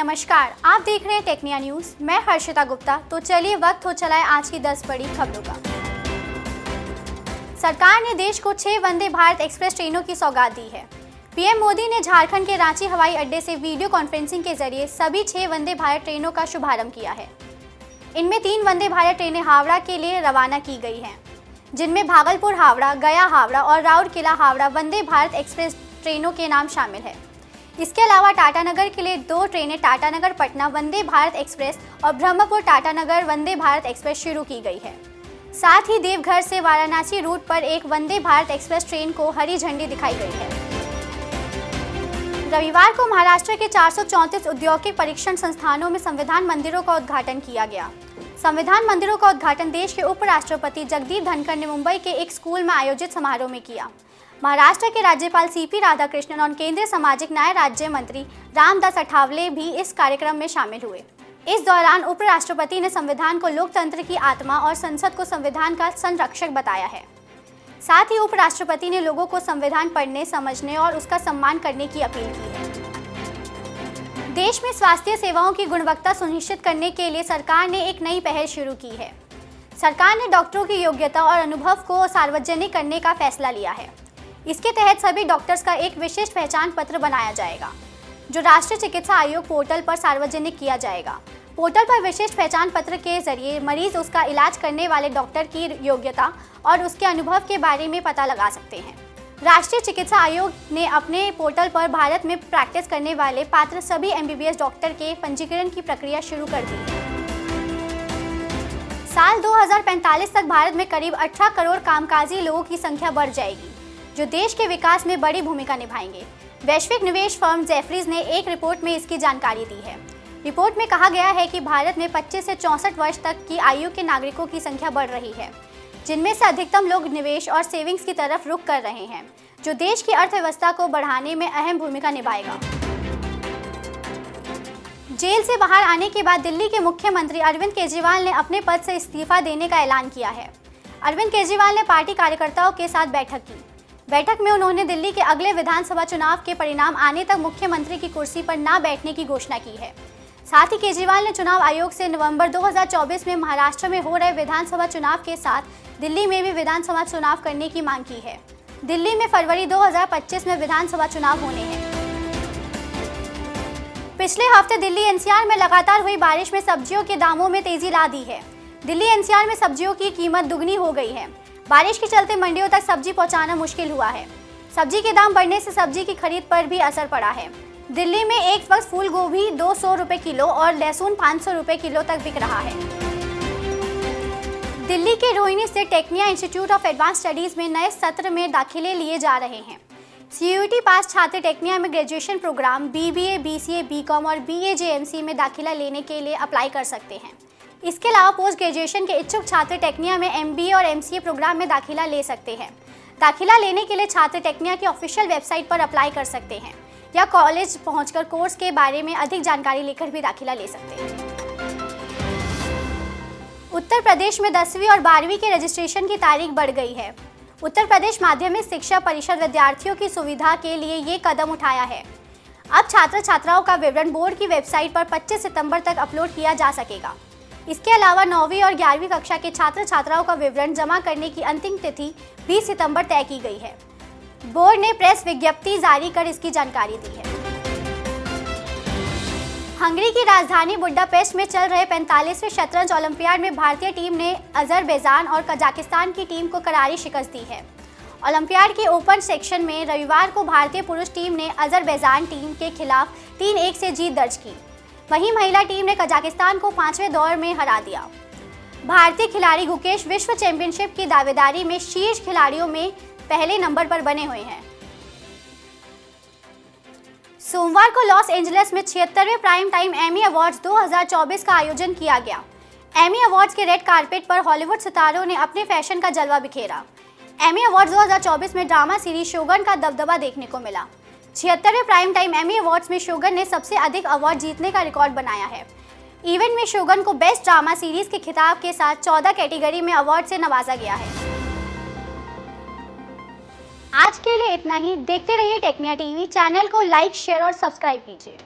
नमस्कार, आप देख रहे हैं टेक्निया न्यूज। मैं हर्षिता गुप्ता। तो चलिए वक्त हो चला है आज की 10 बड़ी खबरों का। सरकार ने देश को 6 वंदे भारत एक्सप्रेस ट्रेनों की सौगात दी है। पीएम मोदी ने झारखंड के रांची हवाई अड्डे से वीडियो कॉन्फ्रेंसिंग के जरिए सभी 6 वंदे भारत ट्रेनों का शुभारंभ किया है। इनमें 3 वंदे भारत ट्रेनें हावड़ा के लिए रवाना की गई हैं, जिनमें भागलपुर हावड़ा, गया हावड़ा और राउरकेला हावड़ा वंदे भारत एक्सप्रेस ट्रेनों के नाम शामिल है। इसके अलावा टाटानगर के लिए 2 ट्रेनें टाटानगर पटना वंदे भारत एक्सप्रेस और ब्रह्मपुर टाटानगर वंदे भारत एक्सप्रेस शुरू की गई है। साथ ही देवघर से वाराणसी रूट पर एक वंदे भारत एक्सप्रेस ट्रेन को हरी झंडी दिखाई गई है। रविवार को महाराष्ट्र के 434 औद्योगिक परीक्षण संस्थानों में संविधान मंदिरों का उद्घाटन किया गया। संविधान मंदिरों का उद्घाटन देश के उपराष्ट्रपति जगदीप धनखड़ ने मुंबई के एक स्कूल में आयोजित समारोह में किया। महाराष्ट्र के राज्यपाल सीपी राधाकृष्णन और केंद्रीय सामाजिक न्याय राज्य मंत्री रामदास अठावले भी इस कार्यक्रम में शामिल हुए। इस दौरान उपराष्ट्रपति ने संविधान को लोकतंत्र की आत्मा और संसद को संविधान का संरक्षक बताया है। साथ ही उपराष्ट्रपति ने लोगों को संविधान पढ़ने, समझने और उसका सम्मान करने की अपील की है। देश में स्वास्थ्य सेवाओं की गुणवत्ता सुनिश्चित करने के लिए सरकार ने एक नई पहल शुरू की है। सरकार ने डॉक्टरों की योग्यता और अनुभव को सार्वजनिक करने का फैसला लिया है। इसके तहत सभी डॉक्टर्स का एक विशिष्ट पहचान पत्र बनाया जाएगा, जो राष्ट्रीय चिकित्सा आयोग पोर्टल पर सार्वजनिक किया जाएगा। पोर्टल पर विशिष्ट पहचान पत्र के जरिए मरीज उसका इलाज करने वाले डॉक्टर की योग्यता और उसके अनुभव के बारे में पता लगा सकते हैं। राष्ट्रीय चिकित्सा आयोग ने अपने पोर्टल पर भारत में प्रैक्टिस करने वाले पात्र सभी एमबीबीएस डॉक्टर के पंजीकरण की प्रक्रिया शुरू कर दी है। साल 2045 तक भारत में करीब 18 करोड़ कामकाजी लोगों की संख्या बढ़ जाएगी, जो देश के विकास में बड़ी भूमिका निभाएंगे। वैश्विक निवेश फर्म जेफरीज ने एक रिपोर्ट में इसकी जानकारी दी है। रिपोर्ट में कहा गया है कि भारत में 25 से 64 वर्ष तक की आयु के नागरिकों की संख्या बढ़ रही है, जिनमें से अधिकतम लोग निवेश और सेविंग्स की तरफ रुख कर रहे हैं, जो देश की अर्थव्यवस्था को बढ़ाने में अहम भूमिका निभाएगा। जेल से बाहर आने के बाद दिल्ली के मुख्यमंत्री अरविंद केजरीवाल ने अपने पद से इस्तीफा देने का ऐलान किया है। अरविंद केजरीवाल ने पार्टी कार्यकर्ताओं के साथ बैठक की। बैठक में उन्होंने दिल्ली के अगले विधानसभा चुनाव के परिणाम आने तक मुख्यमंत्री की कुर्सी पर न बैठने की घोषणा की है। साथ ही केजरीवाल ने चुनाव आयोग से नवंबर 2024 में महाराष्ट्र में हो रहे विधानसभा चुनाव के साथ दिल्ली में भी विधानसभा चुनाव करने की मांग की है। दिल्ली में फरवरी 2025 में विधानसभा चुनाव होने हैं। पिछले हफ्ते दिल्ली एनसीआर में लगातार हुई बारिश में सब्जियों के दामों में तेजी ला दी है। दिल्ली एनसीआर में सब्जियों की कीमत दुगनी हो गई है। बारिश के चलते मंडियों तक सब्जी पहुंचाना मुश्किल हुआ है। सब्जी के दाम बढ़ने से सब्जी की खरीद पर भी असर पड़ा है। दिल्ली में एक वक्त फूल गोभी 200 रुपए किलो और लहसुन 500 रुपए किलो तक बिक रहा है। दिल्ली के रोहिणी स्थित Tecnia institute of advance studies में नए सत्र में दाखिले लिए जा रहे हैं। सीयूईटी पास छात्र टेक्निया में graduation programme BBA, BCA, BCom और बीएजेएमसी में दाखिला लेने के लिए अप्लाई कर सकते हैं। इसके अलावा पोस्ट ग्रेजुएशन के इच्छुक छात्र टेक्निया में एमबीए और एमसीए प्रोग्राम में दाखिला ले सकते हैं। दाखिला लेने के लिए छात्र टेक्निया की ऑफिशियल वेबसाइट पर अप्लाई कर सकते हैं या कॉलेज पहुंचकर कोर्स के बारे में अधिक जानकारी लेकर भी दाखिला ले सकते हैं। उत्तर प्रदेश में 10वीं और 12वीं के रजिस्ट्रेशन की तारीख बढ़ गई है। उत्तर प्रदेश माध्यमिक शिक्षा परिषद विद्यार्थियों की सुविधा के लिए ये कदम उठाया है। अब छात्र छात्राओं का विवरण बोर्ड की वेबसाइट पर 25 सितंबर तक अपलोड किया जा सकेगा। इसके अलावा 9वीं और 11वीं कक्षा के छात्र छात्राओं का विवरण जमा करने की अंतिम तिथि 20 सितंबर तय की गई है। बोर्ड ने प्रेस विज्ञप्ति जारी कर इसकी जानकारी दी है। हंगरी की राजधानी बुडापेस्ट में चल रहे 45वें शतरंज ओलंपियाड में भारतीय टीम ने अजरबैजान और कजाकिस्तान की टीम को करारी शिकस्त दी है। ओलंपियाड के ओपन सेक्शन में रविवार को भारतीय पुरुष टीम ने अजरबैजान टीम के खिलाफ 3-1 से जीत दर्ज की। वहीं महिला टीम ने कजाकिस्तान को 5वें दौर में हरा दिया। भारतीय खिलाड़ी गुकेश विश्व चैंपियनशिप की दावेदारी में शीर्ष खिलाड़ियों में पहले नंबर पर बने हुए हैं। सोमवार को लॉस एंजलिस में 76वें प्राइम टाइम एमी अवार्ड्स 2024 का आयोजन किया गया। एमी अवार्ड्स के रेड कार्पेट पर हॉलीवुड सितारों ने अपने फैशन का जलवा बिखेरा। एमी अवार्ड्स 2024 में ड्रामा सीरीज शोगन का दबदबा देखने को मिला। 76वें प्राइम टाइम एमी अवार्ड्स में शोगन ने सबसे अधिक अवार्ड जीतने का रिकॉर्ड बनाया है। इवेंट में शोगन को बेस्ट ड्रामा सीरीज के खिताब के साथ 14 कैटेगरी में अवार्ड से नवाजा गया है। आज के लिए इतना ही। देखते रहिए टेक्निया टीवी। चैनल को लाइक, शेयर और सब्सक्राइब कीजिए।